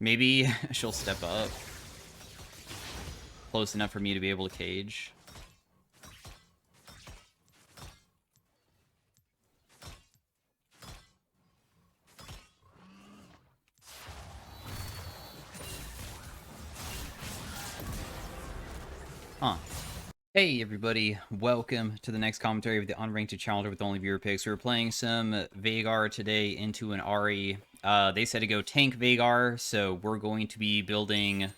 Maybe she'll step up. Close enough for me to be able to cage. Huh. Hey everybody, welcome to the next commentary of the Unranked Challenger with only viewer picks. We're playing some VEIGAR today into an Ahri. They said to go tank VEIGAR, so we're going to be building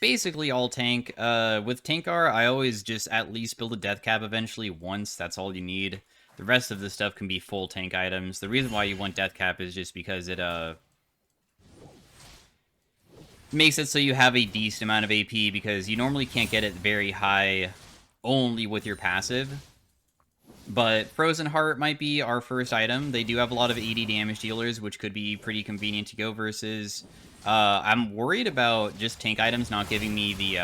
basically all tank. With Tankgar, I always just at least build a death cap eventually once. That's all you need. The rest of the stuff can be full tank items. The reason why you want death cap is just because it makes it so you have a decent amount of AP, because you normally can't get it very high only with your passive. But Frozen Heart might be our first item. They do have a lot of 80 damage dealers, which could be pretty convenient to go versus. I'm worried about just tank items not giving me the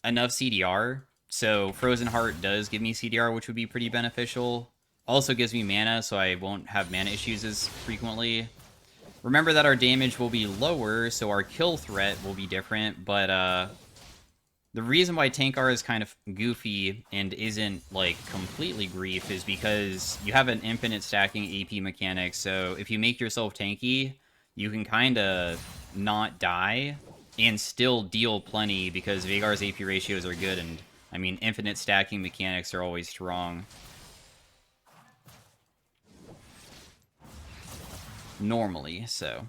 enough CDR. So Frozen Heart does give me CDR, which would be pretty beneficial. Also gives me mana, so I won't have mana issues as frequently. Remember that our damage will be lower, so our kill threat will be different, but the reason why Tankgar is kind of goofy and isn't, like, completely grief is because you have an infinite stacking AP mechanic, so if you make yourself tanky, you can kind of not die and still deal plenty because VEIGAR's AP ratios are good, and, I mean, infinite stacking mechanics are always strong. Normally, so.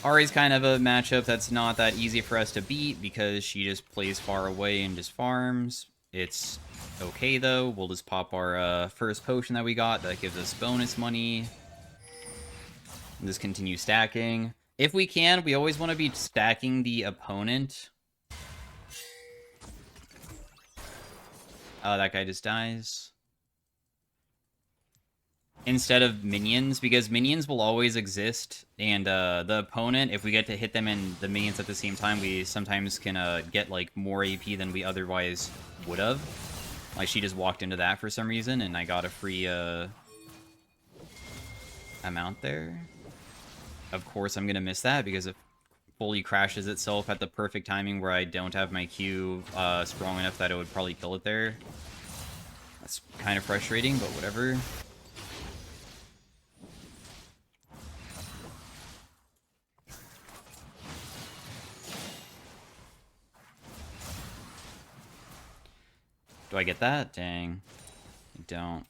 Ahri's kind of a matchup that's not that easy for us to beat because she just plays far away and just farms. It's okay, though. We'll just pop our first potion that we got. That gives us bonus money. And just continue stacking. If we can, we always want to be stacking the opponent. That guy just dies. Instead of minions, because minions will always exist, and the opponent, if we get to hit them and the minions at the same time, we sometimes can get like more AP than we otherwise would have. Like, she just walked into that for some reason, and I got a free amount there. Of course, I'm gonna miss that because it fully crashes itself at the perfect timing where I don't have my Q strong enough that it would probably kill it there. That's kind of frustrating, but whatever. Do I get that? Dang. I don't.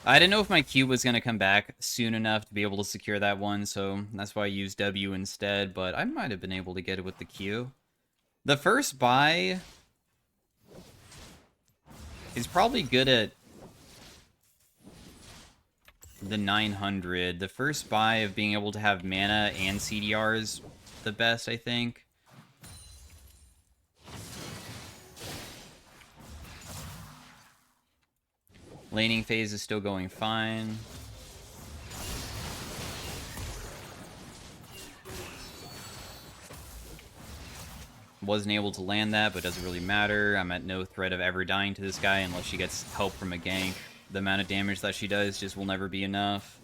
I didn't know if my Q was going to come back soon enough to be able to secure that one, so that's why I used W instead, but I might have been able to get it with the Q. The first buy is probably good at the 900. The first buy of being able to have mana and CDR is the best, I think. Laning phase is still going fine. Wasn't able to land that, but doesn't really matter. I'm at no threat of ever dying to this guy unless she gets help from a gank. The amount of damage that she does just will never be enough.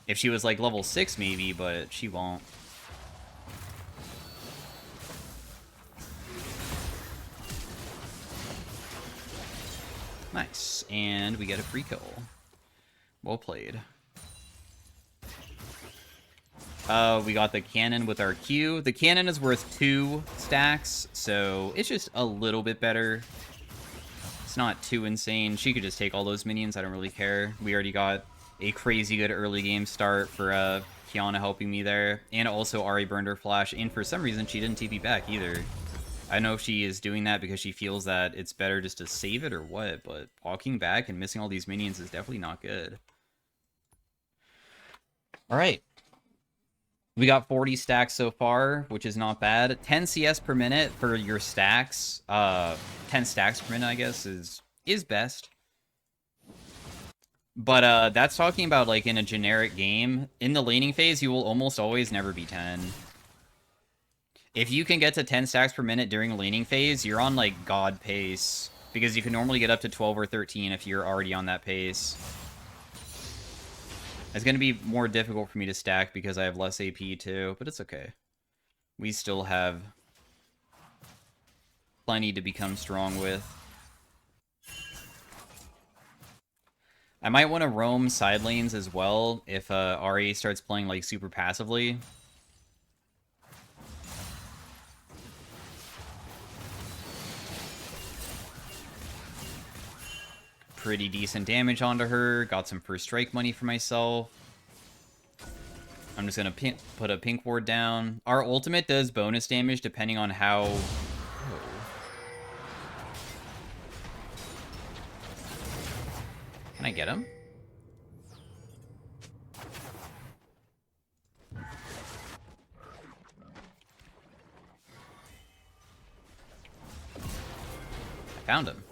If she was like level 6 maybe, but she won't. Nice, and we get a free kill. Well played. We got the cannon with our Q. The cannon is worth 2 stacks, so it's just a little bit better. It's not too insane. She could just take all those minions. I don't really care. We already got a crazy good early game start for Kiana helping me there. And also Ahri burned her flash, and for some reason she didn't TP back either. I don't know if she is doing that because she feels that it's better just to save it or what, but walking back and missing all these minions is definitely not good. Alright. We got 40 stacks so far, which is not bad. 10 CS per minute for your stacks. 10 stacks per minute, I guess, is best. But that's talking about, like, in a generic game. In the laning phase, you will almost always never be 10. If you can get to 10 stacks per minute during a laning phase, you're on, like, god pace. Because you can normally get up to 12 or 13 if you're already on that pace. It's going to be more difficult for me to stack because I have less AP too, but it's okay. We still have plenty to become strong with. I might want to roam side lanes as well if Ahri starts playing like super passively. Pretty decent damage onto her. Got some first strike money for myself. I'm just going to put a pink ward down. Our ultimate does bonus damage depending on how... Whoa. Can I get him? I found him.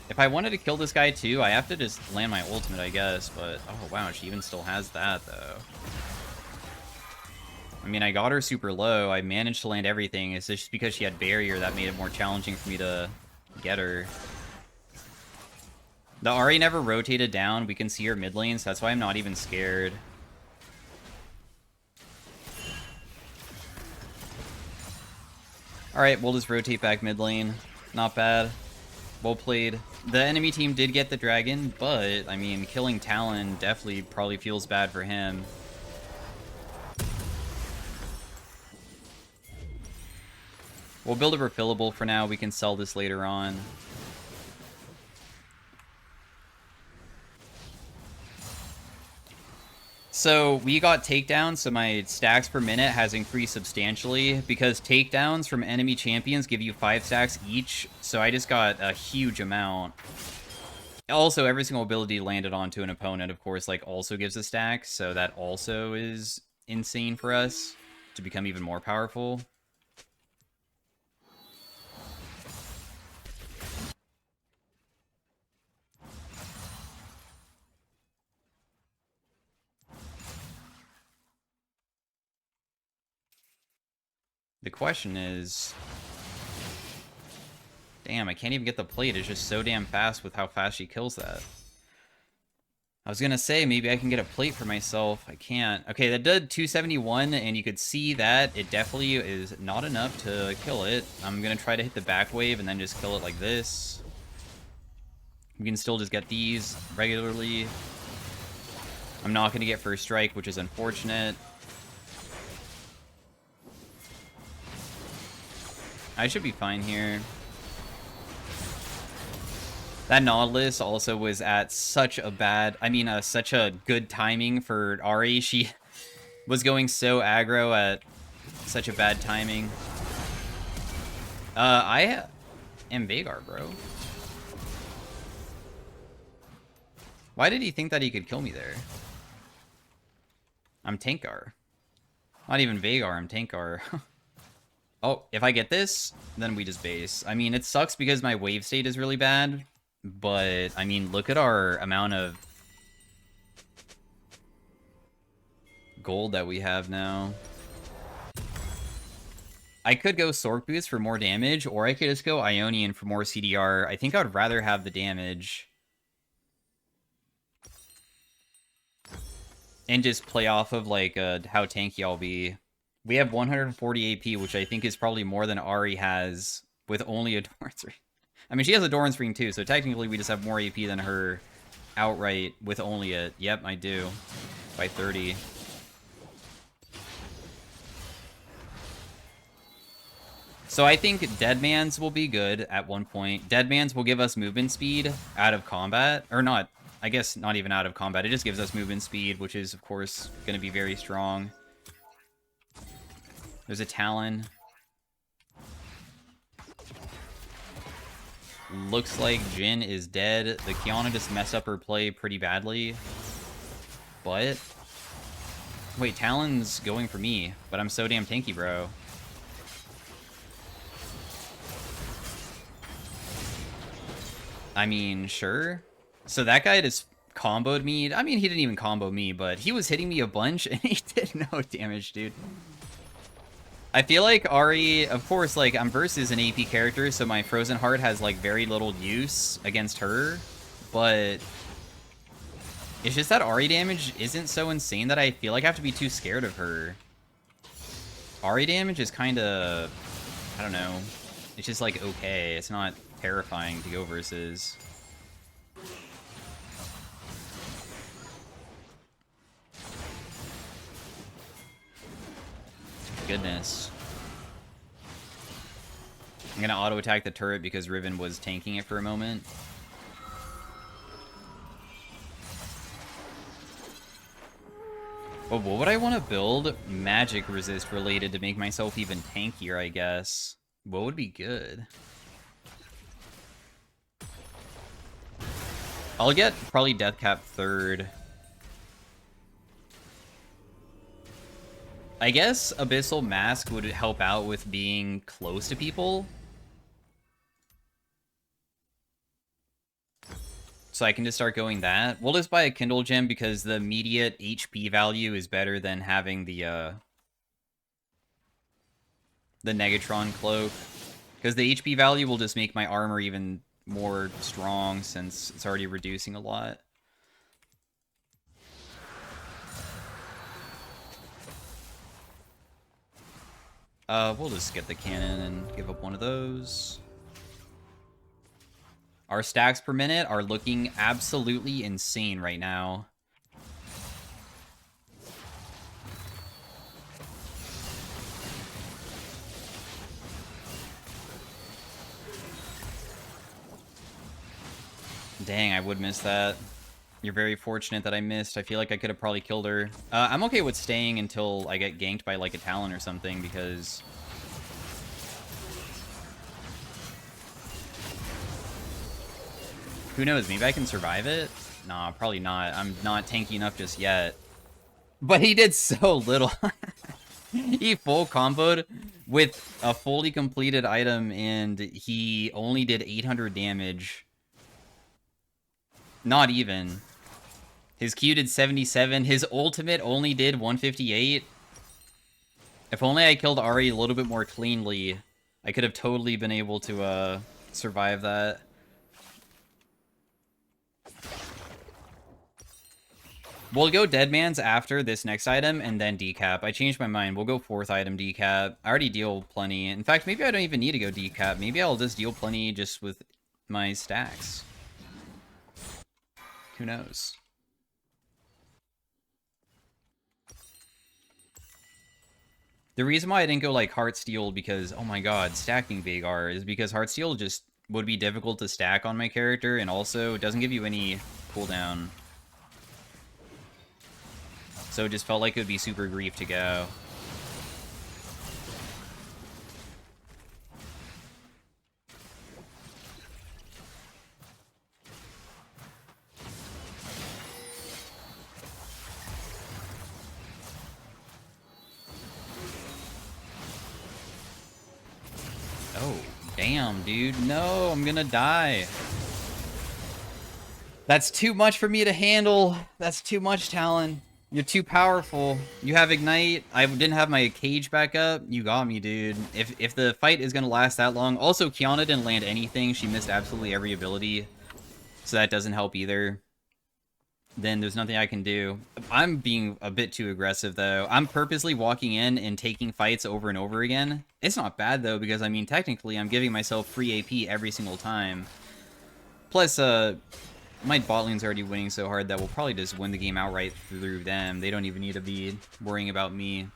If I wanted to kill this guy too, I have to just land my ultimate, I guess. But, oh wow, she even still has that, though. I mean, I got her super low. I managed to land everything. It's just because she had barrier that made it more challenging for me to get her. The Ahri never rotated down. We can see her mid lane, so that's why I'm not even scared. Alright, we'll just rotate back mid lane. Not bad. Well played. The enemy team did get the dragon, but, I mean, killing Talon definitely probably feels bad for him. We'll build a refillable for now. We can sell this later on. So we got takedowns, so my stacks per minute has increased substantially because takedowns from enemy champions give you 5 stacks each, so I just got a huge amount. Also, every single ability landed onto an opponent, of course, like also gives a stack, so that also is insane for us to become even more powerful. The question is... Damn, I can't even get the plate. It's just so damn fast with how fast she kills that. I was gonna say, maybe I can get a plate for myself. I can't. Okay, that did 271, and you could see that it definitely is not enough to kill it. I'm gonna try to hit the back wave and then just kill it like this. We can still just get these regularly. I'm not gonna get first strike, which is unfortunate. I should be fine here. That Nautilus also was at such a bad... I mean, such a good timing for Ahri. She was going so aggro at such a bad timing. I am VEIGAR, bro. Why did he think that he could kill me there? I'm Tankgar. Not even VEIGAR, I'm Tankgar. Oh, if I get this, then we just base. I mean, it sucks because my wave state is really bad, but, I mean, look at our amount of gold that we have now. I could go Sork Boost for more damage, or I could just go Ionian for more CDR. I think I would rather have the damage. And just play off of, like, how tanky I'll be. We have 140 AP, which I think is probably more than Ahri has with only a Doran's Ring. I mean, she has a Doran's Ring too, so technically we just have more AP than her outright with only a... Yep, I do. By 30. So I think Deadman's will be good at one point. Deadman's will give us movement speed out of combat. Or not. I guess not even out of combat. It just gives us movement speed, which is, of course, going to be very strong. There's a Talon. Looks like Jhin is dead. The Qiyana just messed up her play pretty badly. But... Wait, Talon's going for me. But I'm so damn tanky, bro. I mean, sure. So that guy just comboed me. I mean, he didn't even combo me, but he was hitting me a bunch, and he did no damage, dude. I feel like Ari, of course, like, I'm versus an AP character, so my Frozen Heart has, like, very little use against her, but it's just that Ari damage isn't so insane that I feel like I have to be too scared of her. Ari damage is kind of, I don't know, it's just, like, okay. It's not terrifying to go versus. Goodness. I'm gonna auto-attack the turret because Riven was tanking it for a moment. But what would I want to build? Magic resist related to make myself even tankier, I guess. What would be good? I'll get probably Deathcap third. I guess Abyssal Mask would help out with being close to people. So I can just start going that. We'll just buy a Kindle Gem because the immediate HP value is better than having the Negatron Cloak. Because the HP value will just make my armor even more strong since it's already reducing a lot. We'll just get the cannon and give up one of those. Our stacks per minute are looking absolutely insane right now. Dang, I would miss that. You're very fortunate that I missed. I feel like I could have probably killed her. I'm okay with staying until I get ganked by, like, a Talon or something, because... who knows? Maybe I can survive it? Nah, probably not. I'm not tanky enough just yet. But he did so little. He full comboed with a fully completed item, and he only did 800 damage. Not even. His Q did 77. His ultimate only did 158. If only I killed Ari a little bit more cleanly, I could have totally been able to survive that. We'll go Deadman's after this next item, and then decap. I changed my mind. We'll go 4th item decap. I already deal plenty. In fact, maybe I don't even need to go decap. Maybe I'll just deal plenty just with my stacks. Who knows? The reason why I didn't go, like, Heartsteel, because, oh my god, stacking VEIGAR, is because Heartsteel just would be difficult to stack on my character, and also it doesn't give you any cooldown. So it just felt like it would be super grief to go. Oh, damn, dude. No, I'm gonna die. That's too much for me to handle. That's too much, Talon. You're too powerful. You have Ignite. I didn't have my cage back up. You got me, dude. If the fight is gonna last that long... Also, Kiana didn't land anything. She missed absolutely every ability. So that doesn't help either. Then there's nothing I can do. I'm being a bit too aggressive, though. I'm purposely walking in and taking fights over and over again. It's not bad, though, because, I mean, technically, I'm giving myself free AP every single time. Plus, my bot lane's already winning so hard that we'll probably just win the game outright through them. They don't even need to be worrying about me.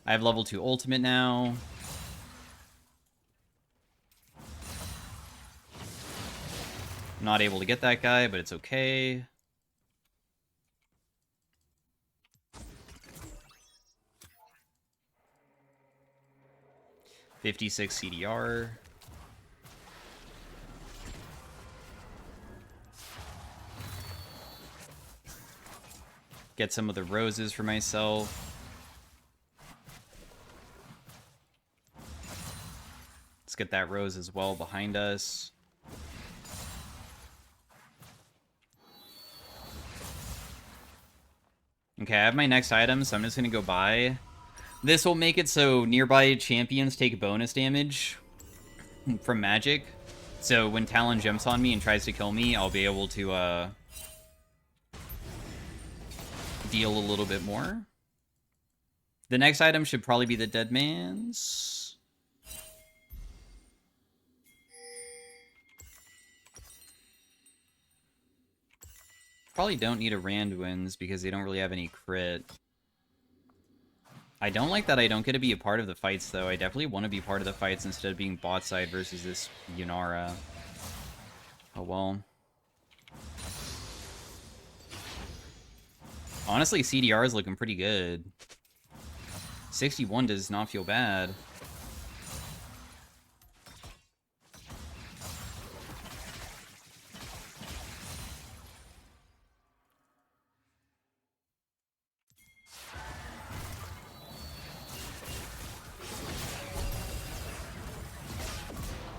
I have level 2 ultimate now. I'm not able to get that guy, but it's okay. $56 CDR. Get some of the roses for myself. Let's get that rose as well behind us. Okay, I have my next item, so I'm just gonna go buy. This will make it so nearby champions take bonus damage from magic. So when Talon jumps on me and tries to kill me, I'll be able to deal a little bit more. The next item should probably be the Dead Man's. Probably don't need a Randuin's because they don't really have any crit. I don't like that I don't get to be a part of the fights, though. I definitely want to be part of the fights instead of being bot side versus this Yunara. Oh, well. Honestly, CDR is looking pretty good. 61 does not feel bad.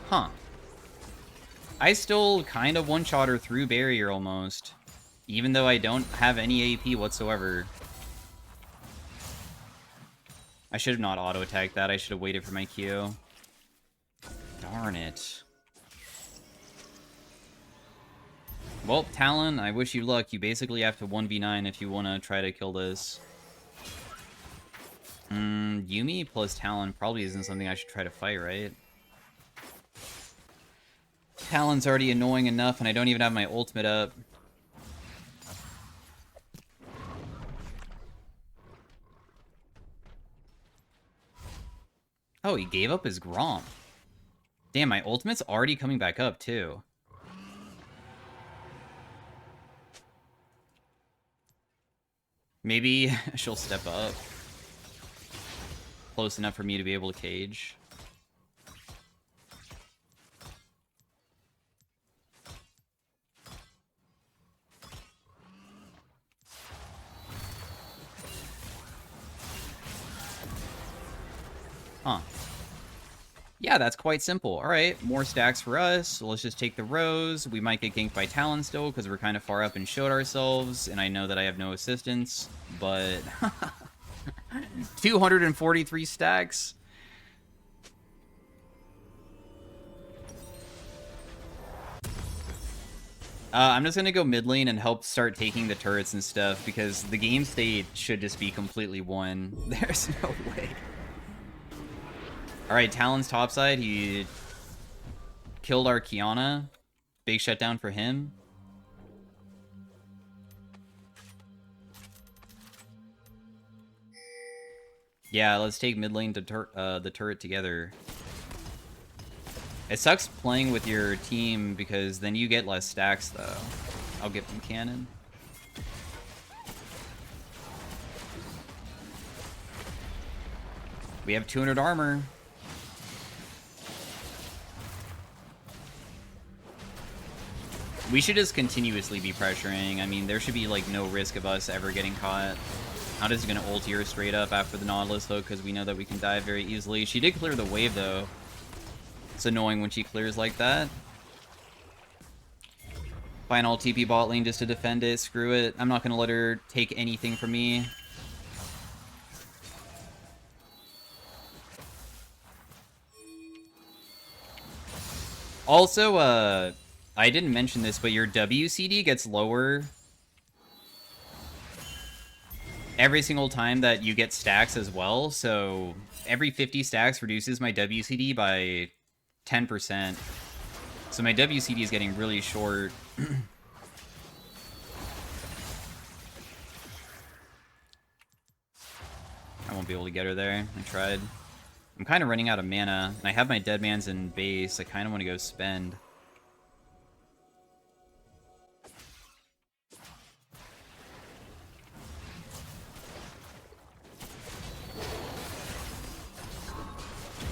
Huh. I still kind of one-shot her through barrier almost. Even though I don't have any AP whatsoever. I should have not auto-attacked that. I should have waited for my Q. Darn it. Well, Talon, I wish you luck. You basically have to 1v9 if you want to try to kill this. Yuumi plus Talon probably isn't something I should try to fight, right? Talon's already annoying enough, and I don't even have my ultimate up. Oh, he gave up his Grom. Damn, my ultimate's already coming back up, too. Maybe she'll step up. Close enough for me to be able to cage. Huh. Yeah, that's quite simple. Alright, more stacks for us. So let's just take the Rose. We might get ganked by Talon still, because we're kind of far up and showed ourselves, and I know that I have no assistance, but... 243 stacks? I'm just gonna go mid lane and help start taking the turrets and stuff, because the game state should just be completely won. There's no way. Alright, Talon's topside. He killed our Kiana. Big shutdown for him. Yeah, let's take mid lane to the turret together. It sucks playing with your team because then you get less stacks, though. I'll get them cannon. We have 200 armor. We should just continuously be pressuring. I mean, there should be, like, no risk of us ever getting caught. How does he gonna ult here straight up after the Nautilus hook, because we know that we can dive very easily. She did clear the wave, though. It's annoying when she clears like that. Final TP bot lane just to defend it. Screw it. I'm not gonna let her take anything from me. Also, I didn't mention this, but your WCD gets lower every single time that you get stacks as well. So every 50 stacks reduces my WCD by 10%. So my WCD is getting really short. I won't be able to get her there. I tried. I'm kind of running out of mana, and I have my dead man's in base. I kind of want to go spend.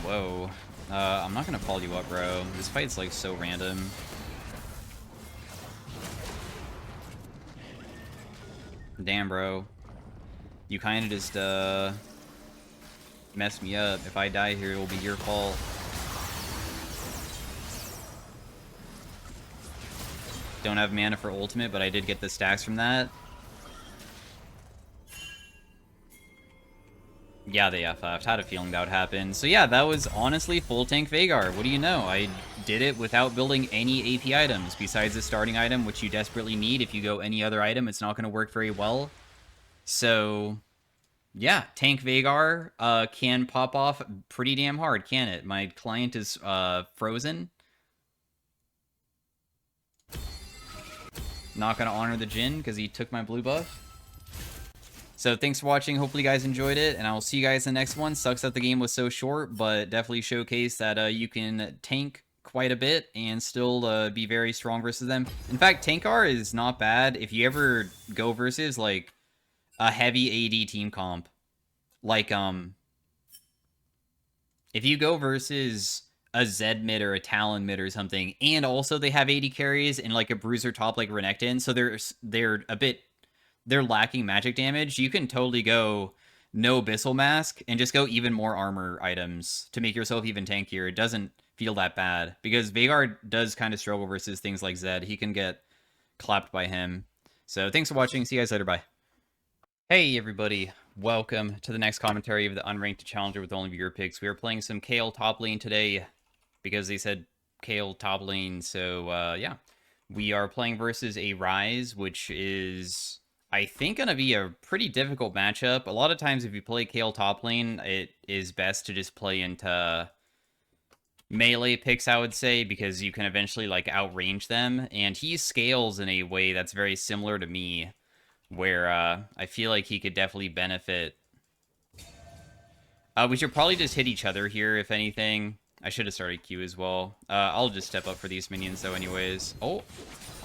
Whoa. I'm not gonna follow you up, bro. This fight's, like, so random. Damn, bro. You kind of just, messed me up. If I die here, it will be your fault. Don't have mana for ultimate, but I did get the stacks from that. Yeah, they FF'd. Had a feeling that would happen. So yeah, that was honestly full tank VEIGAR. What do you know? I did it without building any AP items besides the starting item, which you desperately need. If you go any other item, it's not going to work very well. So yeah, tank VEIGAR can pop off pretty damn hard, can it? My client is frozen. Not going to honor the Jhin because he took my blue buff. So thanks for watching. Hopefully you guys enjoyed it, and I will see you guys in the next one. Sucks that the game was so short, but definitely showcase that you can tank quite a bit and still be very strong versus them. In fact, Tankgar is not bad if you ever go versus like a heavy AD team comp. Like if you go versus a Zed mid or a Talon mid or something, and also they have AD carries and like a bruiser top like Renekton, so they're lacking magic damage, you can totally go no Abyssal Mask and just go even more armor items to make yourself even tankier. It doesn't feel that bad because VEIGAR does kind of struggle versus things like Zed. He can get clapped by him. So thanks for watching. See you guys later. Bye. Hey everybody, welcome to the next commentary of the Unranked Challenger with only viewer picks. We are playing some Kayle top lane today because they said Kayle top lane, so yeah. We are playing versus a Ryze, which is, I think, going to be a pretty difficult matchup. A lot of times if you play Kayle top lane, it is best to just play into melee picks, I would say, because you can eventually like outrange them, and he scales in a way that's very similar to me, where I feel like he could definitely benefit. We should probably just hit each other here, if anything. I should have started Q as well. I'll just step up for these minions, though, anyways. Oh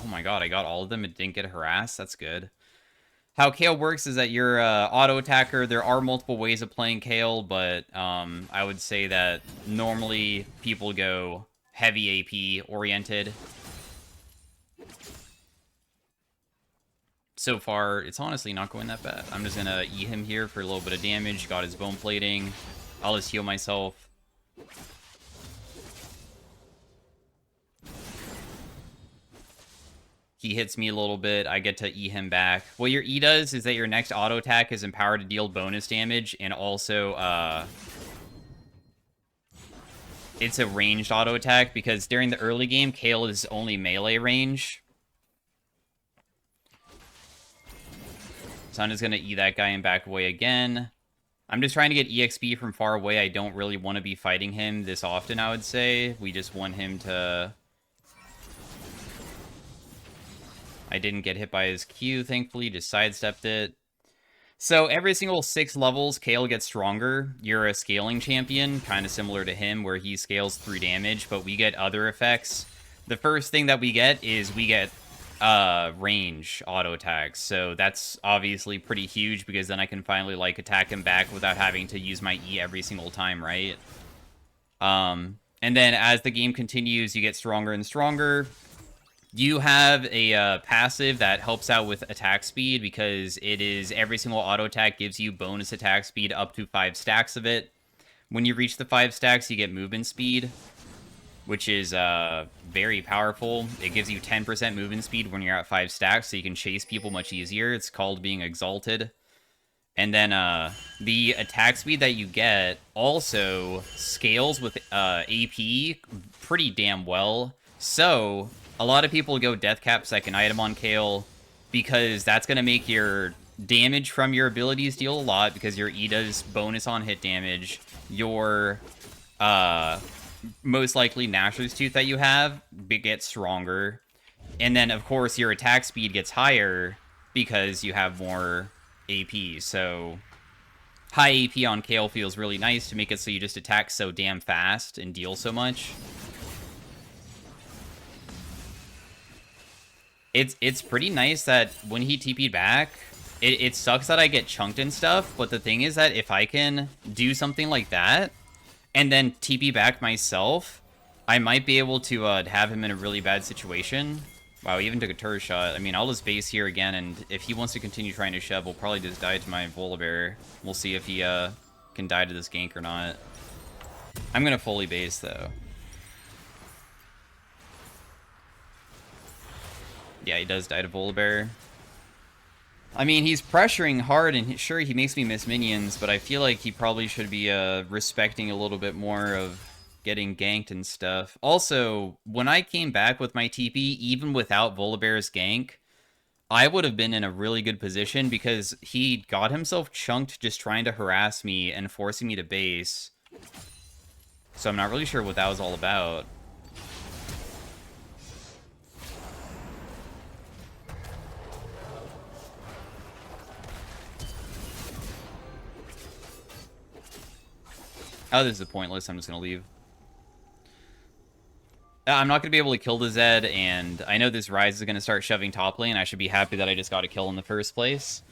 my god, I got all of them and didn't get harassed. That's good. How Kayle works is that you're auto attacker. There are multiple ways of playing Kayle, but I would say that normally people go heavy AP oriented. So far, it's honestly not going that bad. I'm just gonna E him here for a little bit of damage. Got his bone plating. I'll just heal myself. He hits me a little bit. I get to E him back. What your E does is that your next auto attack is empowered to deal bonus damage, and also it's a ranged auto attack because during the early game, Kayle is only melee range. So I'm just going to E that guy and back away again. I'm just trying to get EXP from far away. I don't really want to be fighting him this often, I would say. We just want him to... I didn't get hit by his Q, thankfully. Just sidestepped it. So every single 6 levels, Kayle gets stronger. You're a scaling champion, kind of similar to him, where he scales through damage, but we get other effects. The first thing that we get is we get range auto attacks, so that's obviously pretty huge because then I can finally like attack him back without having to use my E every single time, right? And then as the game continues, you get stronger and stronger. You have a passive that helps out with attack speed because it is every single auto attack gives you bonus attack speed up to 5 stacks of it. When you reach the 5 stacks, you get movement speed, which is very powerful. It gives you 10% movement speed when you're at 5 stacks, so you can chase people much easier. It's called being exalted. And then the attack speed that you get also scales with AP pretty damn well. So a lot of people go death cap second item on Kayle because that's going to make your damage from your abilities deal a lot because your E does bonus on hit damage. Your most likely Nashor's Tooth that you have gets stronger. And then, of course, your attack speed gets higher because you have more AP. So high AP on Kayle feels really nice to make it so you just attack so damn fast and deal so much. It's pretty nice that when he TP'd back, it sucks that I get chunked and stuff, but the thing is that if I can do something like that, and then TP back myself, I might be able to have him in a really bad situation. Wow, he even took a turret shot. I mean, I'll just base here again, and if he wants to continue trying to shove, we'll probably just die to my Volibear. We'll see if he can die to this gank or not. I'm going to fully base, though. Yeah, he does die to Volibear. I mean, he's pressuring hard, and sure, he makes me miss minions, but I feel like he probably should be respecting a little bit more of getting ganked and stuff. Also, when I came back with my TP, even without Volibear's gank, I would have been in a really good position because he got himself chunked just trying to harass me and forcing me to base. So I'm not really sure what that was all about. Oh, this is pointless. I'm just going to leave. I'm not going to be able to kill the Zed, and I know this Ryze is going to start shoving top lane. I should be happy that I just got a kill in the first place.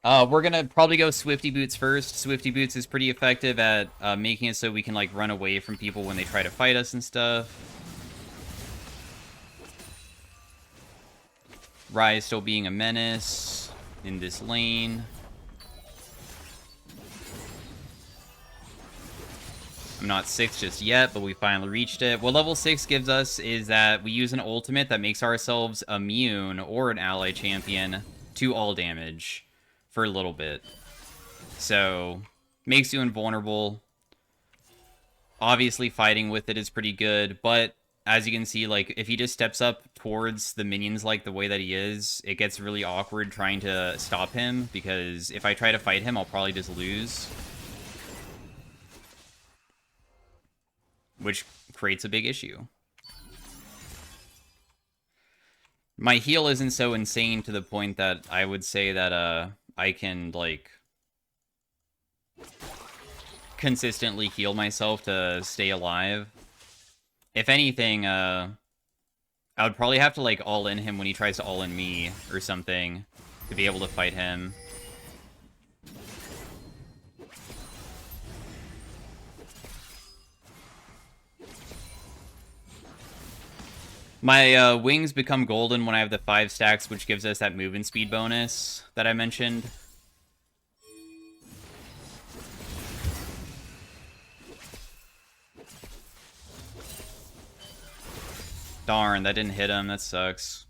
We're going to probably go Swifty Boots first. Swifty Boots is pretty effective at making it so we can like run away from people when they try to fight us and stuff. Ryze still being a menace in this lane. I'm not 6 just yet, but we finally reached it. What level 6 gives us is that we use an ultimate that makes ourselves immune, or an ally champion, to all damage for a little bit. So, makes you invulnerable. Obviously, fighting with it is pretty good, but as you can see, like, if he just steps up towards the minions like the way that he is, it gets really awkward trying to stop him, because if I try to fight him, I'll probably just lose. Which creates a big issue. My heal isn't so insane to the point that I would say that I can, like, consistently heal myself to stay alive. If anything, I would probably have to, like, all-in him when he tries to all-in me or something to be able to fight him. My wings become golden when I have the 5 stacks, which gives us that movement speed bonus that I mentioned. Darn, that didn't hit him. That sucks.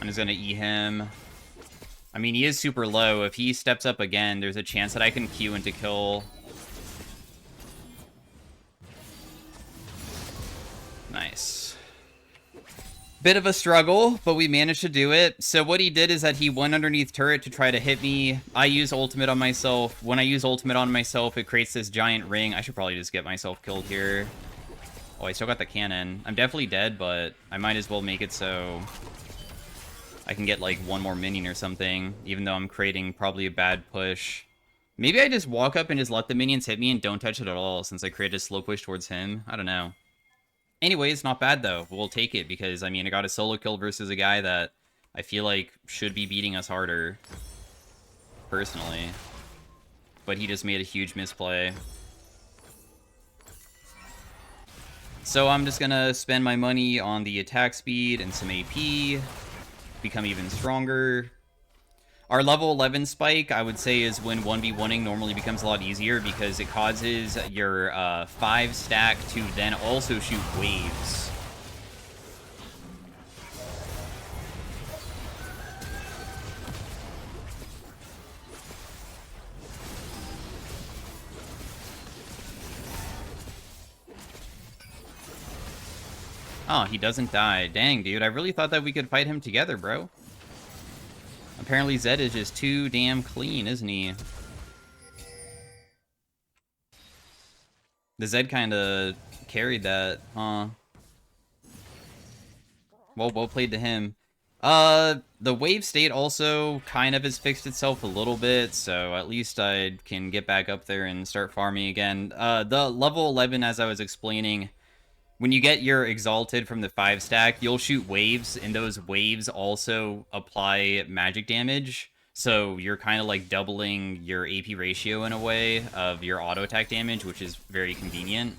I'm just gonna E him. I mean, he is super low. If he steps up again, there's a chance that I can Q into kill. Nice. Bit of a struggle, but we managed to do it. So what he did is that he went underneath turret to try to hit me. I use ultimate on myself. When I use ultimate on myself, it creates this giant ring. I should probably just get myself killed here. Oh, I still got the cannon. I'm definitely dead, but I might as well make it so I can get, like, one more minion or something, even though I'm creating probably a bad push. Maybe I just walk up and just let the minions hit me and don't touch it at all, since I created a slow push towards him. I don't know. Anyways, not bad, though. We'll take it, because, I mean, I got a solo kill versus a guy that I feel like should be beating us harder, personally. But he just made a huge misplay. So I'm just gonna spend my money on the attack speed and some AP, become even stronger. Our level 11 spike, I would say, is when 1v1ing normally becomes a lot easier because it causes your 5 stack to then also shoot waves. Oh, he doesn't die. Dang, dude. I really thought that we could fight him together, bro. Apparently Zed is just too damn clean, isn't he? The Zed kind of carried that, huh? Well played to him. The wave state also kind of has fixed itself a little bit, so at least I can get back up there and start farming again. The level 11, as I was explaining, when you get your Exalted from the 5 stack, you'll shoot waves, and those waves also apply magic damage. So you're kind of like doubling your AP ratio in a way of your auto attack damage, which is very convenient.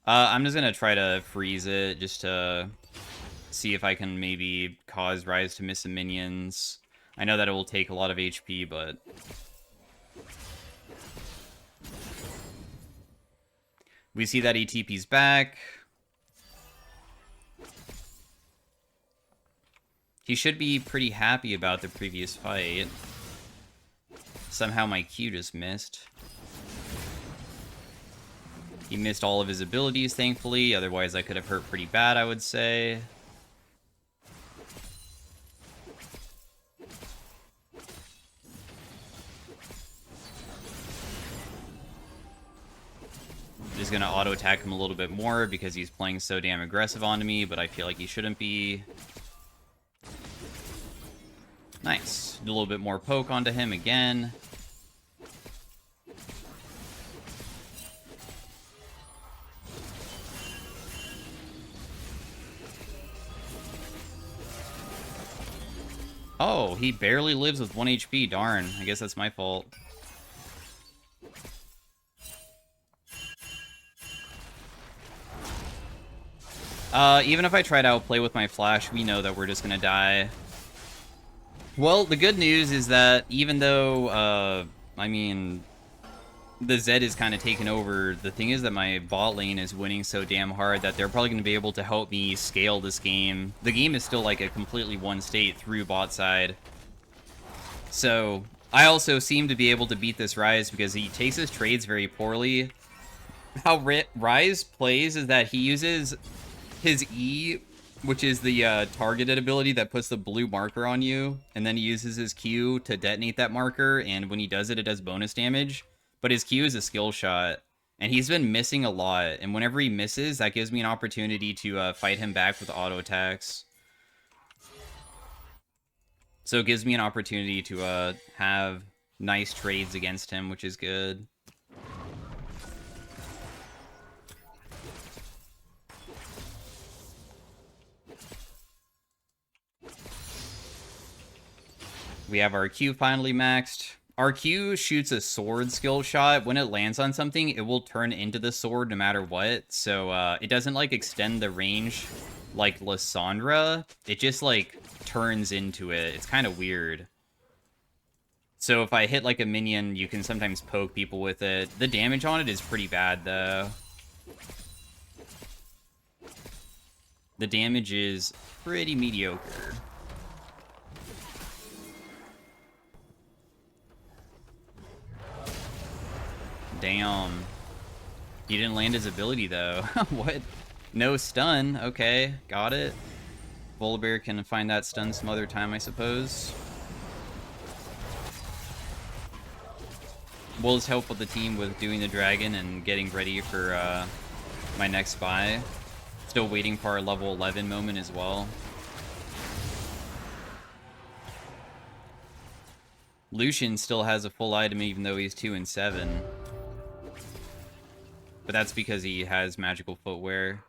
I'm just gonna try to freeze it just to see if I can maybe cause Rise to miss some minions. I know that it will take a lot of HP, but... we see that he TP's back. He should be pretty happy about the previous fight. Somehow my Q just missed. He missed all of his abilities, thankfully. Otherwise, I could have hurt pretty bad, I would say. Just gonna auto-attack him a little bit more because he's playing so damn aggressive onto me, but I feel like he shouldn't be. Nice. Do a little bit more poke onto him again. Oh, he barely lives with 1 HP. Darn. I guess that's my fault. Even if I try to outplay with my flash, we know that we're just gonna die. Well, the good news is that even though, I mean, the Zed is kind of taken over, the thing is that my bot lane is winning so damn hard that they're probably going to be able to help me scale this game. The game is still like a completely one state through bot side. So, I also seem to be able to beat this Ryze because he takes his trades very poorly. How Ryze plays is that he uses his E, which is the targeted ability that puts the blue marker on you, and then he uses his Q to detonate that marker, and when he does it, it does bonus damage. But his Q is a skill shot, and he's been missing a lot, and whenever he misses, that gives me an opportunity to fight him back with auto attacks. So it gives me an opportunity to have nice trades against him, which is good. We have our Q finally maxed. Our Q shoots a sword skill shot. When it lands on something, it will turn into the sword no matter what. So it doesn't like extend the range like Lysandra. It just like turns into it. It's kind of weird. So if I hit like a minion, you can sometimes poke people with it. The damage on it is pretty bad though. The damage is pretty mediocre. Damn. He didn't land his ability, though. What? No stun. Okay, got it. Volibear can find that stun some other time, I suppose. We'll just help with the team with doing the dragon and getting ready for my next buy. Still waiting for our level 11 moment as well. Lucian still has a full item even though he's 2 and 7. But that's because he has magical footwear.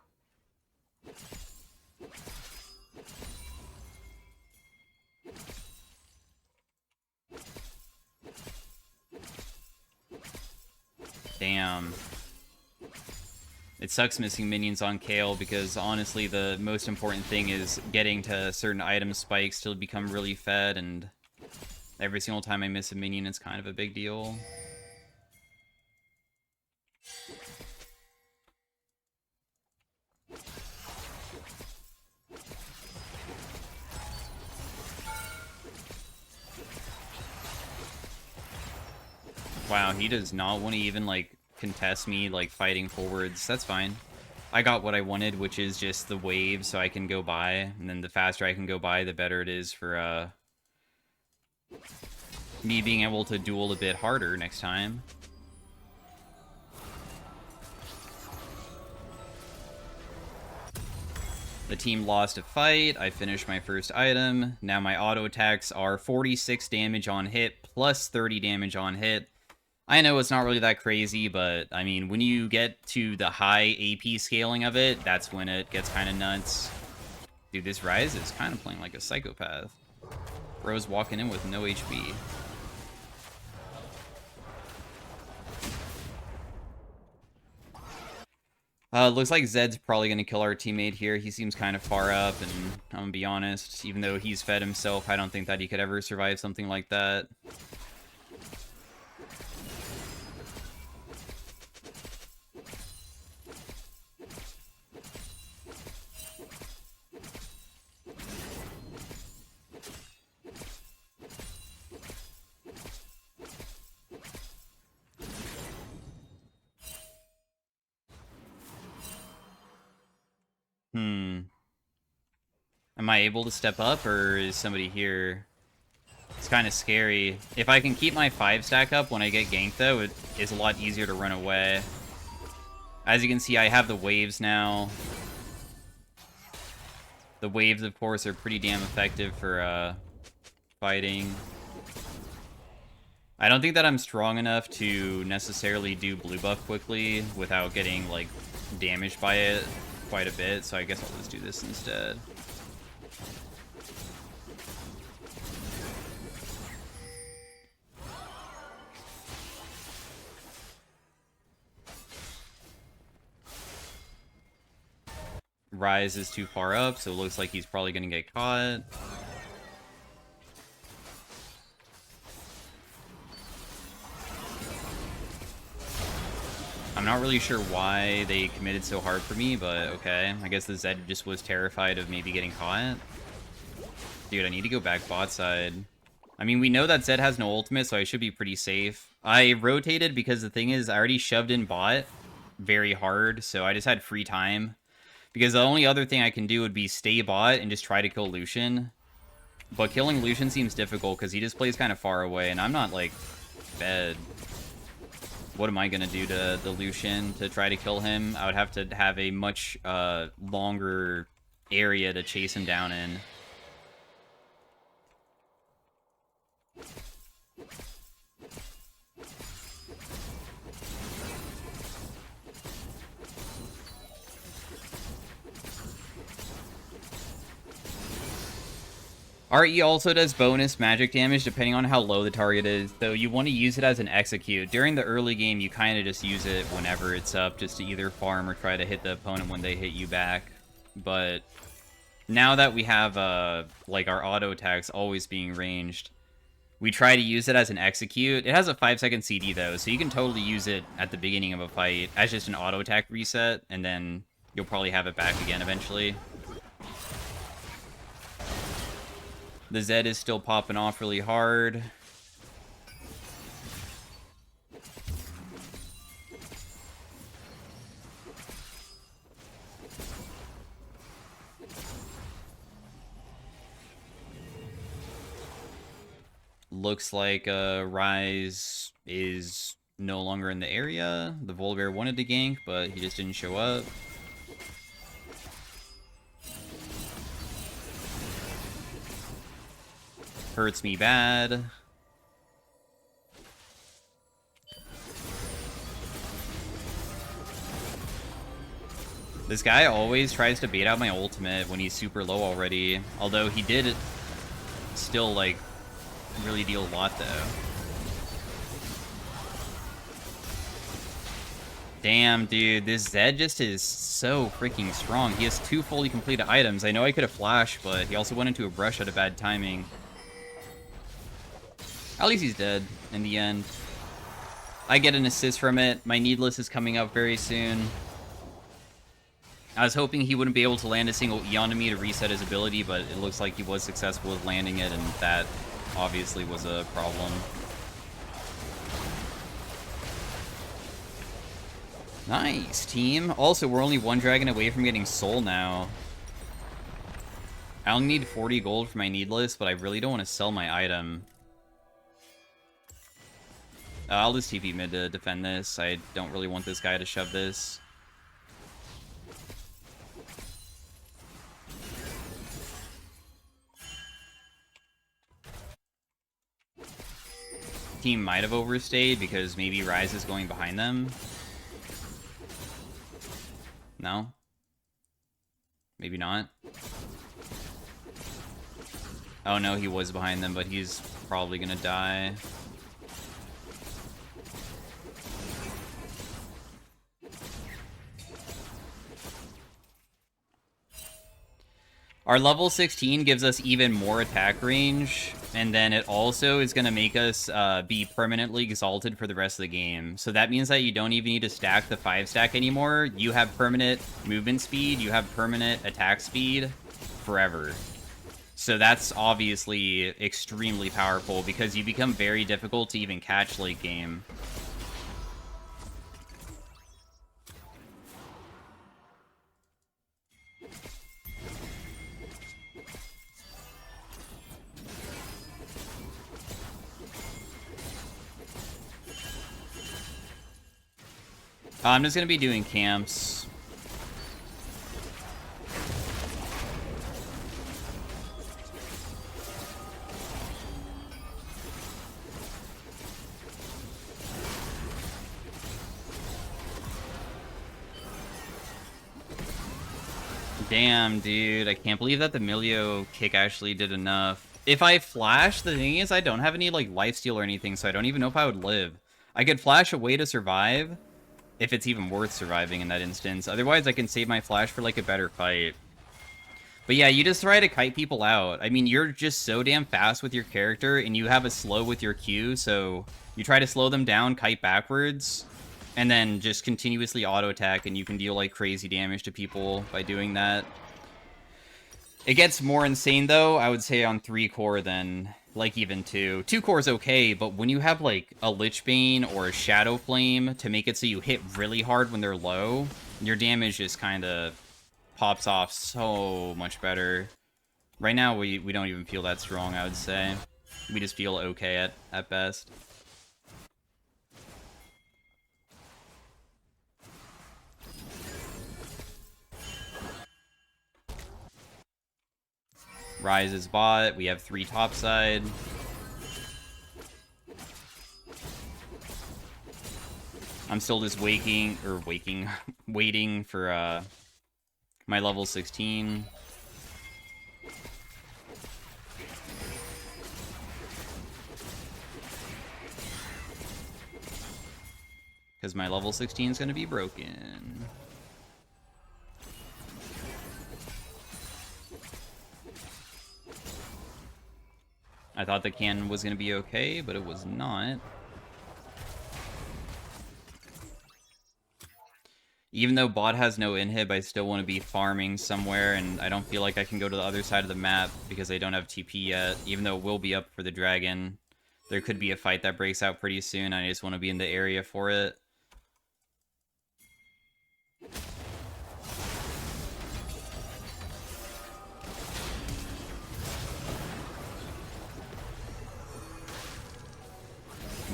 Damn. It sucks missing minions on Kayle because honestly the most important thing is getting to certain item spikes to become really fed, and every single time I miss a minion it's kind of a big deal. Wow, he does not want to even, like, contest me, like, fighting forwards. That's fine. I got what I wanted, which is just the wave so I can go by. And then the faster I can go by, the better it is for, me being able to duel a bit harder next time. The team lost a fight. I finished my first item. Now my auto attacks are 46 damage on hit, plus 30 damage on hit. I know it's not really that crazy, but, I mean, when you get to the high AP scaling of it, that's when it gets kind of nuts. Dude, this Ryze is kind of playing like a psychopath. Bro's walking in with no HP. Looks like Zed's probably going to kill our teammate here. He seems kind of far up, and I'm going to be honest, even though he's fed himself, I don't think that he could ever survive something like that. Am I able to step up, or is somebody here? It's kind of scary. If I can keep my 5 stack up when I get ganked, though, it is a lot easier to run away. As you can see, I have the waves now. The waves, of course, are pretty damn effective for fighting. I don't think that I'm strong enough to necessarily do blue buff quickly without getting, like, damaged by it quite a bit, so I guess I'll just do this instead. Rise is too far up, so it looks like he's probably going to get caught. I'm not really sure why they committed so hard for me, but okay. I guess the Zed just was terrified of maybe getting caught. Dude, I need to go back bot side. I mean, we know that Zed has no ultimate, so I should be pretty safe. I rotated because the thing is, I already shoved in bot very hard, so I just had free time. Because the only other thing I can do would be stay bot and just try to kill Lucian. But killing Lucian seems difficult because he just plays kind of far away, and I'm not, like, fed. What am I going to do to the Lucian to try to kill him? I would have to have a much longer area to chase him down in. RE also does bonus magic damage depending on how low the target is, though you want to use it as an execute. During the early game, you kind of just use it whenever it's up, just to either farm or try to hit the opponent when they hit you back. But now that we have like our auto attacks always being ranged, we try to use it as an execute. It has a 5-second CD though, so you can totally use it at the beginning of a fight as just an auto attack reset, and then you'll probably have it back again eventually. The Zed is still popping off really hard. Looks like Rise is no longer in the area. The Volibear wanted to gank, but he just didn't show up. Hurts me bad. This guy always tries to bait out my ultimate when he's super low already. Although he did still, like, really deal a lot, though. Damn, dude. This Zed just is so freaking strong. He has 2 fully completed items. I know I could have flashed, but he also went into a brush at a bad timing. At least he's dead in the end. I get an assist from it. My Needless is coming up very soon. I was hoping he wouldn't be able to land a single E onto me to reset his ability, but it looks like he was successful with landing it, and that obviously was a problem. Nice, team. Also, we're only 1 dragon away from getting Soul now. I only need 40 gold for my Needless, but I really don't want to sell my item. I'll just TP mid to defend this. I don't really want this guy to shove this. Team might have overstayed because maybe Rise is going behind them. No? Maybe not. Oh no, he was behind them, but he's probably gonna die. Our level 16 gives us even more attack range, and then it also is going to make us be permanently exalted for the rest of the game. So that means that you don't even need to stack the 5-stack anymore. You have permanent movement speed, you have permanent attack speed forever. So that's obviously extremely powerful because you become very difficult to even catch late game. I'm just going to be doing camps. Damn, dude. I can't believe that the Milio kick actually did enough. If I flash, the thing is I don't have any like lifesteal or anything, so I don't even know if I would live. I could flash away to survive, if it's even worth surviving in that instance. Otherwise, I can save my flash for like a better fight. But yeah, you just try to kite people out. I mean, you're just so damn fast with your character, and you have a slow with your Q, so you try to slow them down, kite backwards, and then just continuously auto-attack, and you can deal like crazy damage to people by doing that. It gets more insane, though, I would say, on 3 core than, like, even 2. 2 core is okay, but when you have, like, a Lich Bane or a Shadow Flame to make it so you hit really hard when they're low, your damage just kind of pops off so much better. Right now, we don't even feel that strong, I would say. We just feel okay at best. Ryze is bot. We have 3 topside. I'm still just waiting for my level 16. Because my level 16 is going to be broken. I thought the cannon was going to be okay, but it was not. Even though bot has no inhib, I still want to be farming somewhere, and I don't feel like I can go to the other side of the map because I don't have TP yet, even though we'll be up for the dragon. There could be a fight that breaks out pretty soon, and I just want to be in the area for it.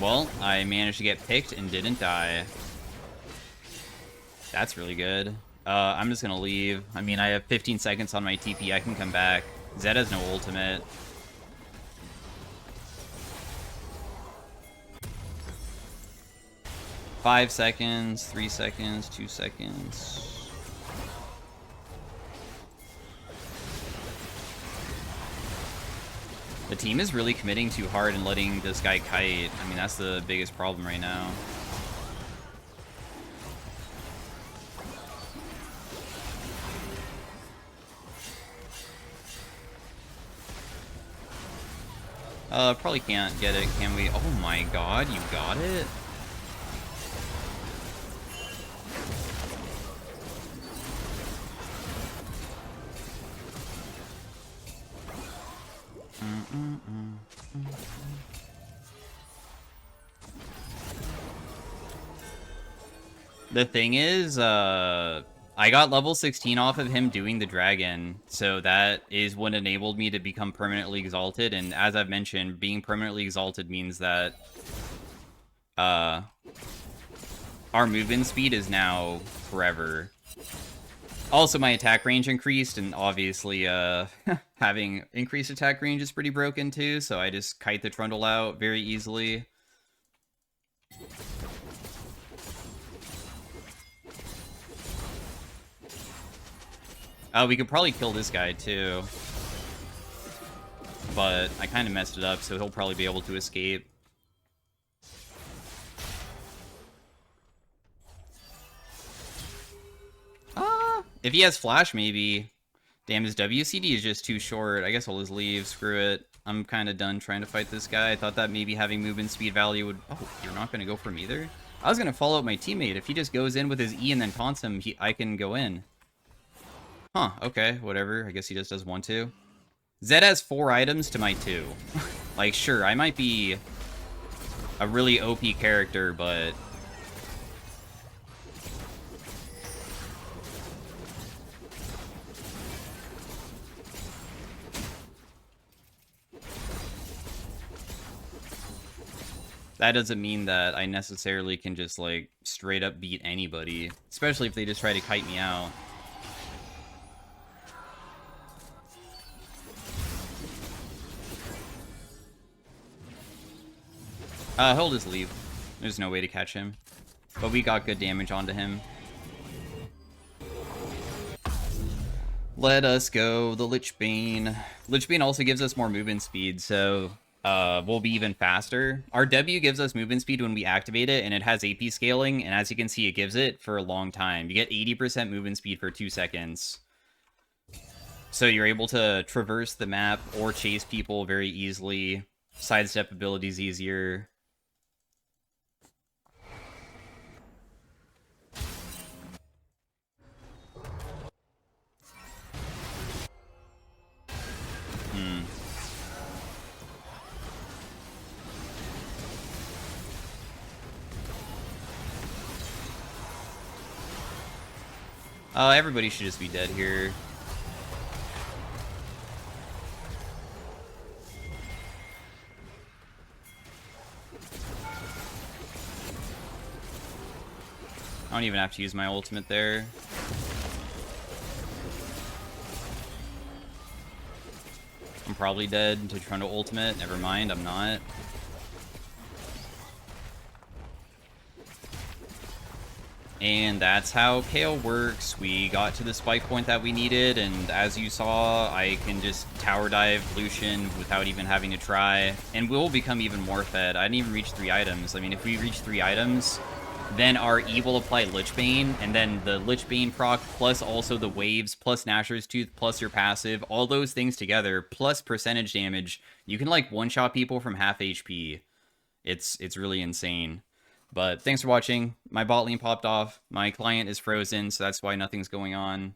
Well, I managed to get picked and didn't die. That's really good. I'm just gonna leave. I mean, I have 15 seconds on my TP. I can come back. Zed has no ultimate. Five seconds, 3 seconds, 2 seconds. The team is really committing too hard and letting this guy kite. I mean, that's the biggest problem right now. Probably can't get it, can we? Oh my god, you got it? The thing is, I got level 16 off of him doing the dragon, so that is what enabled me to become permanently exalted, and as I've mentioned, being permanently exalted means that our movement speed is now forever. Also, my attack range increased, and obviously, having increased attack range is pretty broken too, so I just kite the Trundle out very easily. We could probably kill this guy too. But I kind of messed it up, so he'll probably be able to escape. If he has flash, maybe. Damn, his WCD is just too short. I guess I'll just leave. Screw it. I'm kind of done trying to fight this guy. I thought that maybe having movement speed value would... Oh, you're not going to go for him either? I was going to follow up my teammate. If he just goes in with his E and then taunts him, I can go in. Huh, okay, whatever. I guess he just does 1-2. Zed has 4 items to my 2. Like, sure, I might be a really OP character, but... that doesn't mean that I necessarily can just, like, straight up beat anybody. Especially if they just try to kite me out. He'll just leave. There's no way to catch him. But we got good damage onto him. Let us go, the Lich Bane. Lich Bane also gives us more movement speed, so we'll be even faster. Our W gives us movement speed when we activate it, and it has AP scaling, and as you can see, it gives it for a long time. You get 80% movement speed for 2 seconds. So you're able to traverse the map or chase people very easily. Sidestep abilities easier. Everybody should just be dead here. I don't even have to use my ultimate there. I'm probably dead to try to ultimate. Never mind, I'm not. And that's how Kayle works. We got to the spike point that we needed, and as you saw, I can just tower dive Lucian without even having to try. And we'll become even more fed. I didn't even reach 3 items. I mean, if we reach 3 items, then our E will apply Lich Bane, and then the Lich Bane proc, plus also the waves, plus Nashor's Tooth, plus your passive, all those things together, plus percentage damage, you can, like, one-shot people from half HP. It's really insane. But thanks for watching. My bot lane popped off. My client is frozen, so that's why nothing's going on.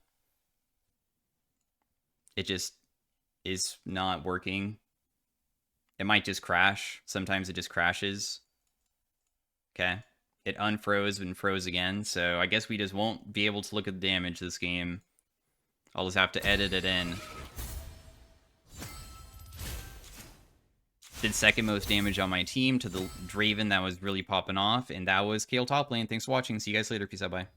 It just is not working. It might just crash. Sometimes it just crashes. Okay. It unfroze and froze again, so I guess we just won't be able to look at the damage this game. I'll just have to edit it in. Did second most damage on my team to the Draven that was really popping off, and that was Kayle top lane. Thanks for watching. See you guys later. Peace out. Bye.